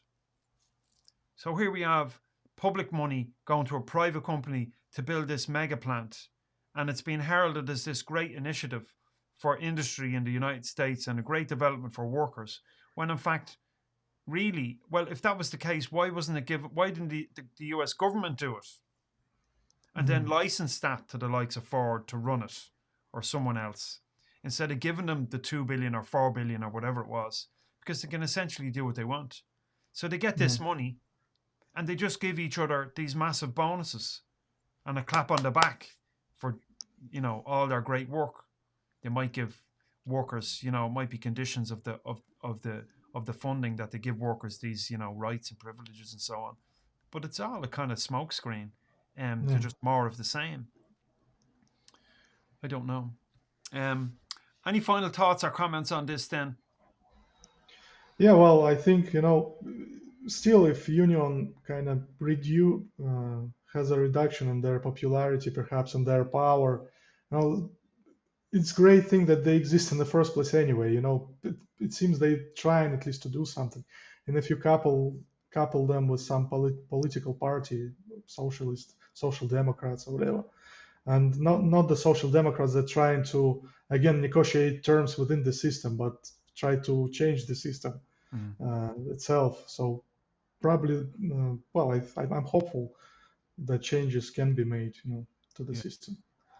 So here we have public money going to a private company to build this mega plant, and it's been heralded as this great initiative for industry in the United States and a great development for workers. When in fact, really, well, if that was the case, why wasn't it given? Why didn't the US government do it and then Mhm. license that to the likes of Ford to run it or someone else instead of giving them the 2 billion or 4 billion or whatever it was, because they can essentially do what they want. So they get Yeah. this money and they just give each other these massive bonuses and a clap on the back for all their great work. They might give workers, it might be conditions of the funding that they give workers these rights and privileges and so on. But it's all a kind of smokescreen, to Yeah. just more of the same. I don't know. Um, any final thoughts or comments on this then? Yeah, well, I think still if union kind of has a reduction in their popularity, perhaps in their power, you know, it's great thing that they exist in the first place anyway. It seems they trying at least to do something. And if you couple them with some political party, socialist, social democrats or whatever, and not the social democrats that trying to again negotiate terms within the system, but try to change the system Mm. itself. So probably, well, I'm hopeful that changes can be made, to the Yeah. system.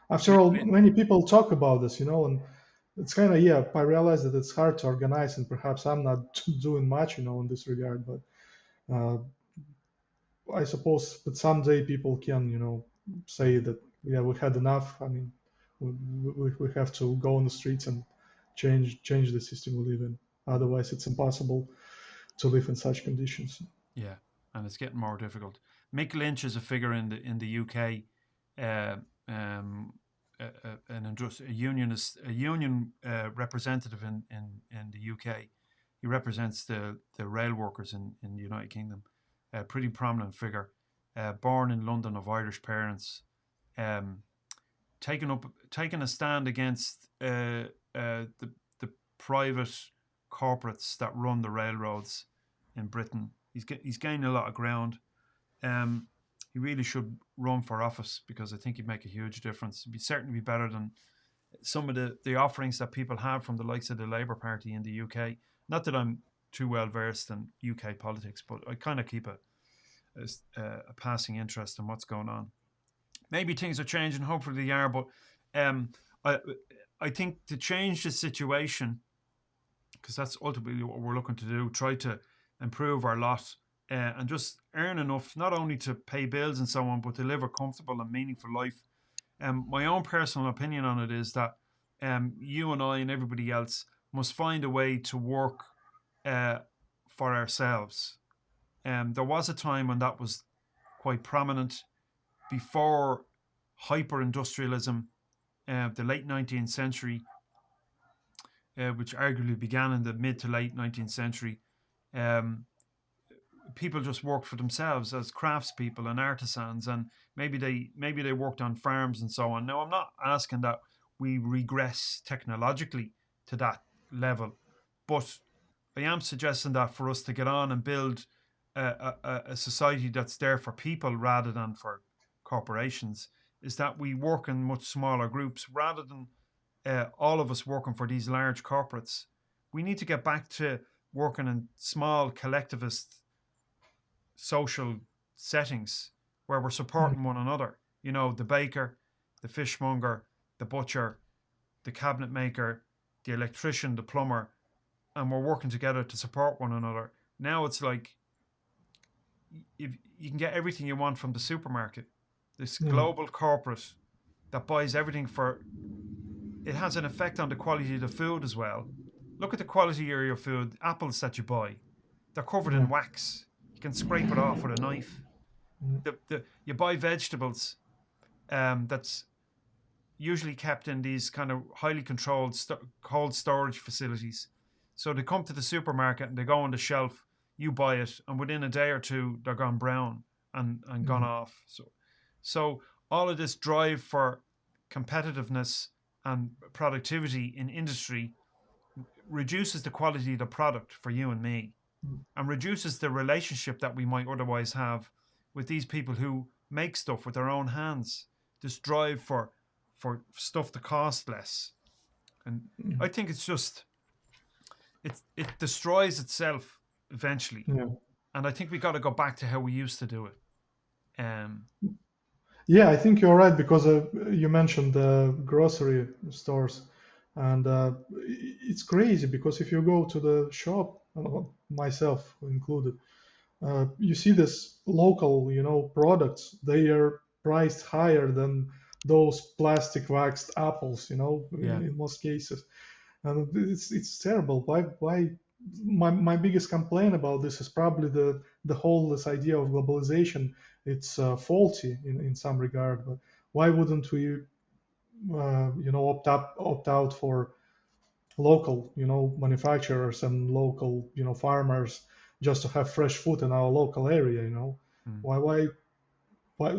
After Make, all, many people talk about this, and it's kind of, yeah, I realize that it's hard to organize, and perhaps I'm not doing much, in this regard. But uh, I suppose that someday people can, say that, yeah, we had enough. I mean, we have to go on the streets and change the system we live in. Otherwise, it's impossible to live in such conditions. Yeah, and it's getting more difficult. Mick Lynch is a figure in the UK, uh, a unionist, a union representative in the UK. He represents the rail workers in the United Kingdom. A pretty prominent figure, born in London of Irish parents, um, taking a stand against the private corporates that run the railroads in Britain. He's gaining a lot of ground. Um, he really should run for office because I think he'd make a huge difference. It'd certainly be better than some of the offerings that people have from the likes of the Labour Party in the UK. Not that I'm too well versed in UK politics, but I kind of keep a passing interest in what's going on. Maybe things are changing. Hopefully they are, but um, I I think to change the situation, because that's ultimately what we're looking to do, try to improve our lot and just earn enough not only to pay bills and so on, but to live a comfortable and meaningful life. My own personal opinion on it is that you and I and everybody else must find a way to work uh, for ourselves. There was a time when that was quite prominent before hyper industrialism, the late 19th century, which arguably began in the mid to late 19th century. Um, People just worked for themselves as craftspeople and artisans, and maybe they worked on farms and so on. Now, I'm not asking that we regress technologically to that level, but I am suggesting that for us to get on and build a society that's there for people rather than for corporations, is that we work in much smaller groups rather than all of us working for these large corporates. We need to get back to working in small collectivist social settings where we're supporting one another. You know, the baker, the fishmonger, the butcher, the cabinet maker, the electrician, the plumber, and we're working together to support one another. Now it's like you can get everything you want from the supermarket. This Mm, global corporate that buys everything for it has an effect on the quality of the food as well. Look at the quality of your food. Apples that you buy, they're covered yeah. in wax. You can scrape it off with a knife. Mm, You buy vegetables that's usually kept in these kind of highly controlled cold storage facilities. So they come to the supermarket and they go on the shelf. You buy it, and within a day or two, they're gone brown and gone mm, off. So all of this drive for competitiveness and productivity in industry reduces the quality of the product for you and me, and reduces the relationship that we might otherwise have with these people who make stuff with their own hands. This drive for stuff to cost less, and I think it's just it destroys itself eventually. yeah. And I think we got to go back to how we used to do it. Um, Yeah, I think you're right because you mentioned the grocery stores, and it's crazy because if you go to the shop, myself included, you see this local, products. They are priced higher than those plastic waxed apples, yeah, in most cases, and it's terrible. Why? My biggest complaint about this is probably the whole this idea of globalization. It's faulty in some regard. But why wouldn't we, opt out for local, manufacturers and local, farmers just to have fresh food in our local area? mm, Why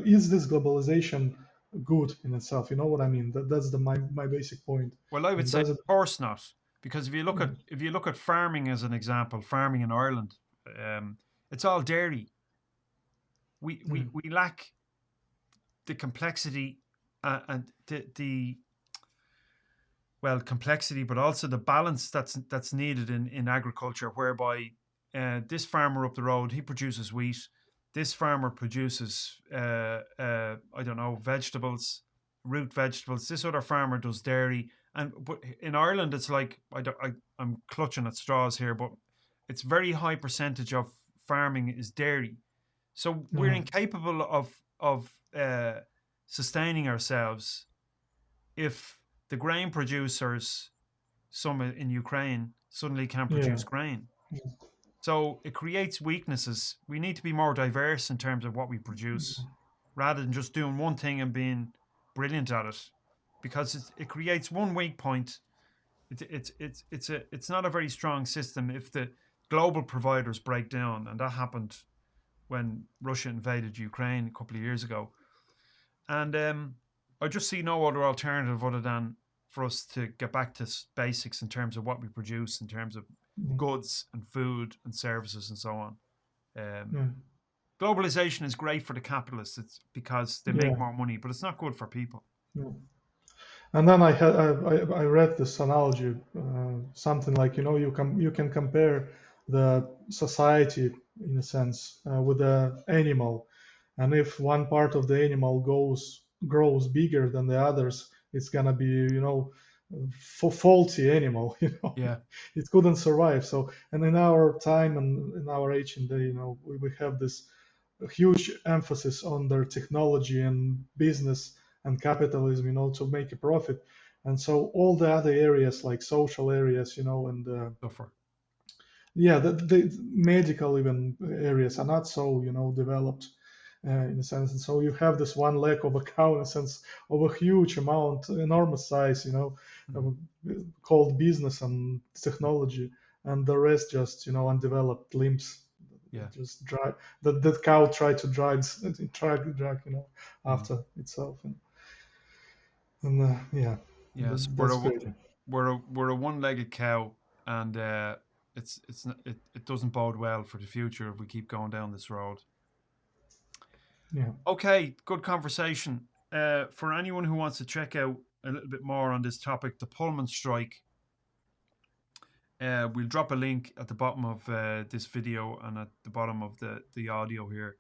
is this globalization good in itself. You know what I mean? That's my basic point. Well, I would And say, does of it? course not, because Yeah, if you look at farming as an example, farming in Ireland, it's all dairy. yeah, We lack the complexity and the well complexity, but also the balance that's needed in agriculture, whereby this farmer up the road, he produces wheat. This farmer produces I don't know, vegetables, root vegetables. This other farmer does dairy. And but in Ireland, it's like I'm clutching at straws here, but it's very high percentage of farming is dairy. So we're yeah, incapable of sustaining ourselves if the grain producers, some in Ukraine, suddenly can't yeah, produce grain. So it creates weaknesses. We need to be more diverse in terms of what we produce, rather than just doing one thing and being brilliant at it, because it creates one weak point. It's not a very strong system if the global providers break down, and that happened when Russia invaded Ukraine a couple of years ago. And I just see no other alternative other than for us to get back to basics in terms of what we produce, in terms of goods and food and services and so on. yeah, Globalization is great for the capitalists. It's because they make yeah, more money, but it's not good for people. yeah. And then I read this analogy, something like, you can compare the society in a sense with the animal, and if one part of the animal grows bigger than the others, it's gonna be, for faulty animal. Yeah, It couldn't survive. So, and in our time and in our age and day, we have this huge emphasis on their technology and business and capitalism, to make a profit. And so all the other areas, like social areas, and suffer. yeah, the medical even areas are not so, developed in a sense. And so you have this one leg of a cow in a sense of a huge amount, enormous size, Mm. uh, called business and technology, and the rest just, undeveloped limbs. Yeah. Just drive that cow tried to drag, Mm. after itself, and yeah, Yes, that's great. we're a one-legged cow, and it doesn't bode well for the future if we keep going down this road. Yeah, Okay, good conversation. For anyone who wants to check out a little bit more on this topic, the Pullman Strike, we'll drop a link at the bottom of this video and at the bottom of the audio here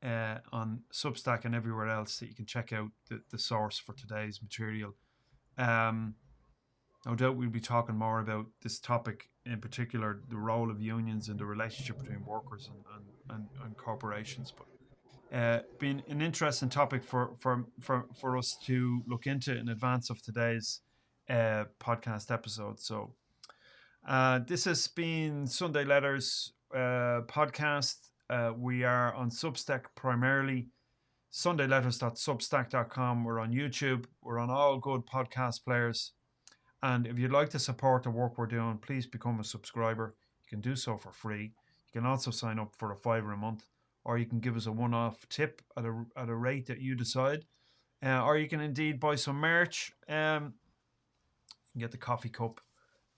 on Substack and everywhere else that you can check out the source for today's material. No doubt we'll be talking more about this topic, in particular, the role of unions and the relationship between workers and corporations. But been an interesting topic for us to look into in advance of today's podcast episode. So this has been Sunday Letters podcast. We are on Substack primarily, sundayletters.substack.com. We're on YouTube. We're on all good podcast players. And if you'd like to support the work we're doing, please become a subscriber. You can do so for free. You can also sign up for $5 a month, or you can give us a one-off tip at a rate that you decide. Or you can indeed buy some merch. You can get the coffee cup,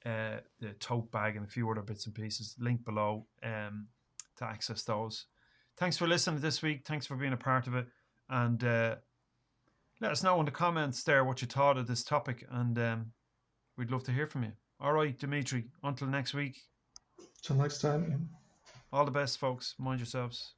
the tote bag, and a few other bits and pieces. Link below to access those. Thanks for listening this week. Thanks for being a part of it. And let us know in the comments there what you thought of this topic. And we'd love to hear from you. All right, Dimitri, until next week. till next time. All the best, folks. Mind yourselves.